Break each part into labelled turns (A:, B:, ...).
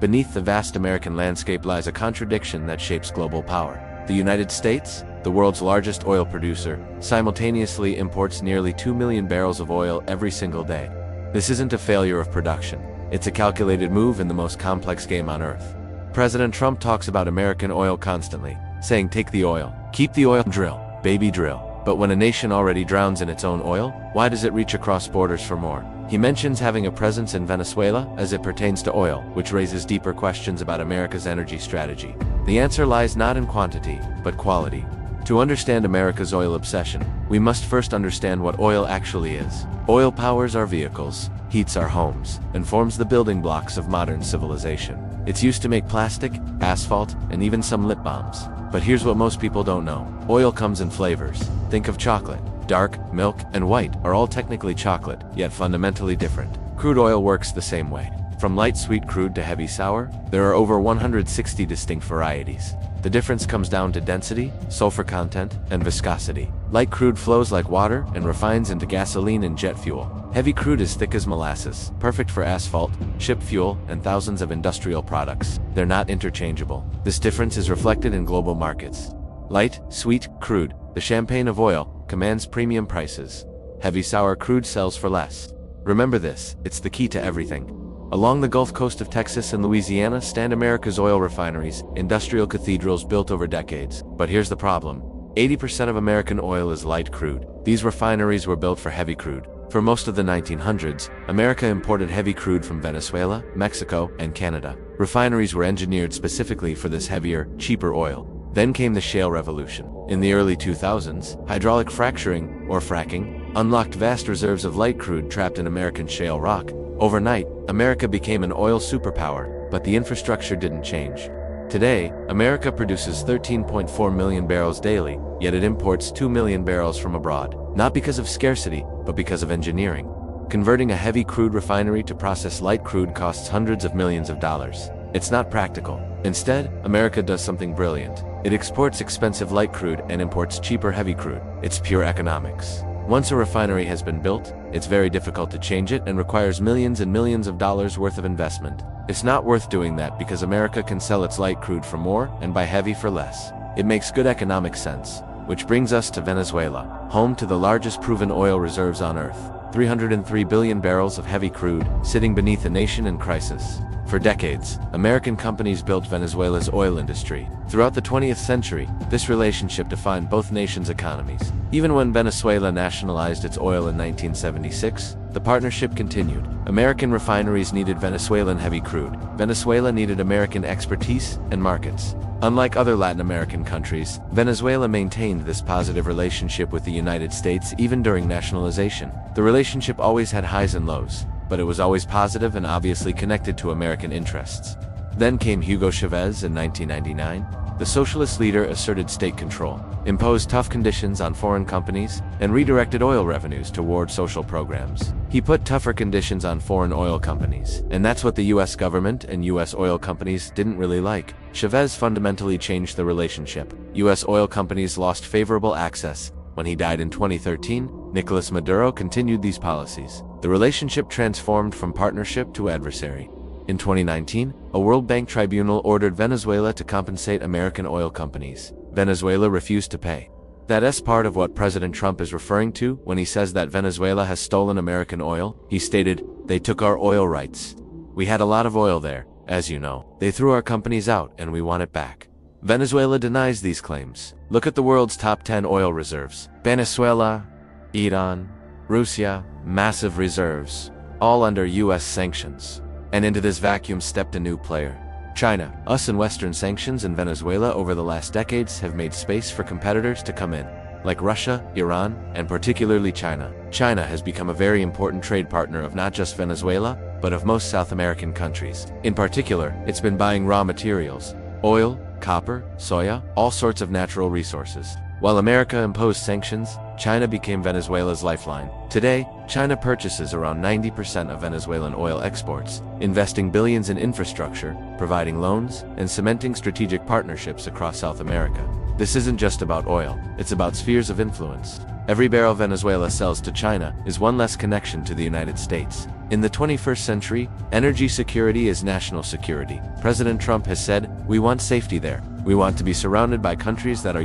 A: beneath the vast American landscape lies a contradiction that shapes global power. The United States, the world's largest oil producer, simultaneously imports nearly 2 million barrels of oil every single day. This isn't a failure of production. It's a calculated move in the most complex game on Earth. President Trump talks about American oil constantly, saying take the oil, keep the oil, drill, baby drill. But when a nation already drowns in its own oil, why does it reach across borders for more? He mentions having a presence in Venezuela as it pertains to oil, which raises deeper questions about America's energy strategy. The answer lies not in quantity, but quality. To understand America's oil obsession, we must first understand what oil actually is. Oil powers our vehicles, heats our homes, and forms the building blocks of modern civilization. It's used to make plastic, asphalt, and even some lip balms. But here's what most people don't know. Oil comes in flavors. Think of chocolate. Dark, milk, and white are all technically chocolate, yet fundamentally different. Crude oil works the same way. From light sweet crude to heavy sour, there are over 160 distinct varieties. The difference comes down to density, sulfur content, and viscosity. Light crude flows like water and refines into gasoline and jet fuel. Heavy crude is thick as molasses, perfect for asphalt, ship fuel, and thousands of industrial products. They're not interchangeable. This difference is reflected in global markets. Light, sweet crude, the champagne of oil, commands premium prices. Heavy sour crude sells for less. Remember this, it's the key to everything. Along the Gulf Coast of Texas and Louisiana stand America's oil refineries, industrial cathedrals built over decades. But here's the problem. 80% of American oil is light crude. These refineries were built for heavy crude. For most of the 1900s, America imported heavy crude from Venezuela, Mexico, and Canada. Refineries were engineered specifically for this heavier, cheaper oil. Then came the shale revolution. In the early 2000s, hydraulic fracturing, or fracking, unlocked vast reserves of light crude trapped in American shale rock. Overnight, America became an oil superpower, but the infrastructure didn't change. Today, America produces 13.4 million barrels daily, yet it imports 2 million barrels from abroad. Not because of scarcity, but because of engineering. Converting a heavy crude refinery to process light crude costs hundreds of millions of dollars. It's not practical. Instead, America does something brilliant. It exports expensive light crude and imports cheaper heavy crude. It's pure economics. Once a refinery has been built, it's very difficult to change it and requires millions and millions of dollars worth of investment. It's not worth doing that because America can sell its light crude for more and buy heavy for less. It makes good economic sense. Which brings us to Venezuela, home to the largest proven oil reserves on Earth. 303 billion barrels of heavy crude, sitting beneath a nation in crisis. For decades, American companies built Venezuela's oil industry. Throughout the 20th century, this relationship defined both nations' economies. Even when Venezuela nationalized its oil in 1976, the partnership continued. American refineries needed Venezuelan heavy crude. Venezuela needed American expertise and markets. Unlike other Latin American countries, Venezuela maintained this positive relationship with the United States even during nationalization. The relationship always had highs and lows, but it was always positive and obviously connected to American interests. Then came Hugo Chavez in 1999. The socialist leader asserted state control, imposed tough conditions on foreign companies, and redirected oil revenues toward social programs. He put tougher conditions on foreign oil companies, and that's what the US government and US oil companies didn't really like. Chavez fundamentally changed the relationship. US oil companies lost favorable access. When he died in 2013, Nicolas Maduro continued these policies. The relationship transformed from partnership to adversary. In 2019, a World Bank tribunal ordered Venezuela to compensate American oil companies. Venezuela refused to pay. That's part of what President Trump is referring to when he says that Venezuela has stolen American oil. He stated, "They took our oil rights. We had a lot of oil there, as you know. They threw our companies out and we want it back." Venezuela denies these claims. Look at the world's top 10 oil reserves. Venezuela, Iran, Russia, massive reserves, all under US sanctions. And into this vacuum stepped a new player. China. Us and Western sanctions in Venezuela over the last decades have made space for competitors to come in, like Russia, Iran, and particularly China. China has become a very important trade partner of not just Venezuela, but of most South American countries. In particular, it's been buying raw materials, oil, copper, soya, all sorts of natural resources. While America imposed sanctions, China became Venezuela's lifeline. Today, China purchases around 90% of Venezuelan oil exports, investing billions in infrastructure, providing loans, and cementing strategic partnerships across South America. This isn't just about oil, it's about spheres of influence. Every barrel Venezuela sells to China is one less connection to the United States. In the 21st century, energy security is national security. President Trump has said, "We want safety there. We want to be surrounded by countries that are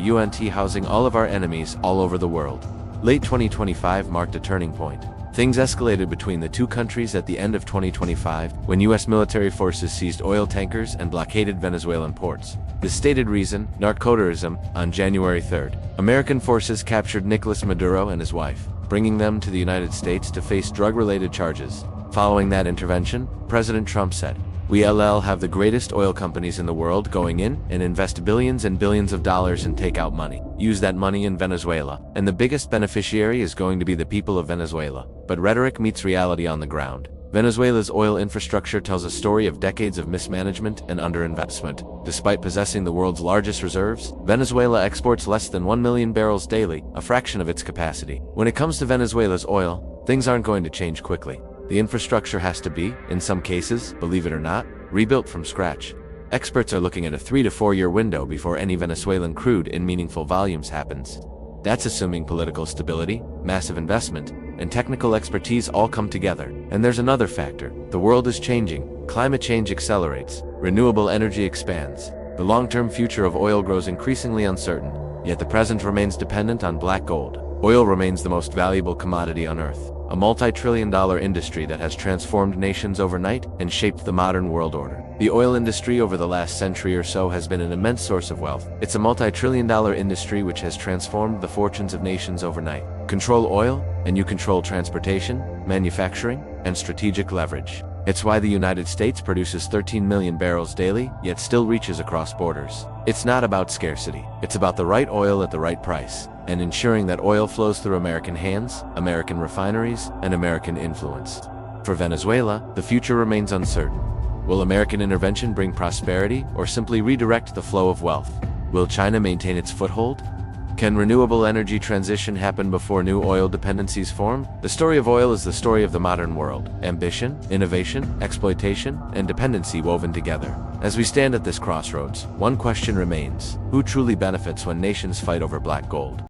A: housing all of our enemies all over the world." Late 2025 marked a turning point. Things escalated between the two countries at the end of 2025 when U.S. military forces seized oil tankers and blockaded Venezuelan ports. The stated reason, narcoterrorism. On January 3rd, American forces captured Nicolas Maduro and his wife, bringing them to the United States to face drug-related charges. Following that intervention, President Trump said, "We have the greatest oil companies in the world going in and invest billions and billions of dollars and take out money. Use that money in Venezuela. And the biggest beneficiary is going to be the people of Venezuela." But rhetoric meets reality on the ground. Venezuela's oil infrastructure tells a story of decades of mismanagement and underinvestment. Despite possessing the world's largest reserves, Venezuela exports less than 1 million barrels daily, a fraction of its capacity. When it comes to Venezuela's oil, things aren't going to change quickly. The infrastructure has to be, in some cases, believe it or not, rebuilt from scratch. Experts are looking at a 3 to 4 year window before any Venezuelan crude in meaningful volumes happens. That's assuming political stability, massive investment, and technical expertise all come together. And there's another factor. The world is changing. Climate change accelerates. Renewable energy expands. The long-term future of oil grows increasingly uncertain, yet the present remains dependent on black gold. Oil remains the most valuable commodity on Earth, a multi-trillion-dollar industry that has transformed nations overnight and shaped the modern world order. The oil industry over the last century or so has been an immense source of wealth. It's a multi-trillion-dollar industry which has transformed the fortunes of nations overnight. Control oil, and you control transportation, manufacturing, and strategic leverage. It's why the United States produces 13 million barrels daily, yet still reaches across borders. It's not about scarcity. It's about the right oil at the right price, and ensuring that oil flows through American hands, American refineries, and American influence. For Venezuela, the future remains uncertain. Will American intervention bring prosperity or simply redirect the flow of wealth? Will China maintain its foothold? Can renewable energy transition happen before new oil dependencies form? The story of oil is the story of the modern world. Ambition, innovation, exploitation, and dependency woven together. As we stand at this crossroads, one question remains: who truly benefits when nations fight over black gold?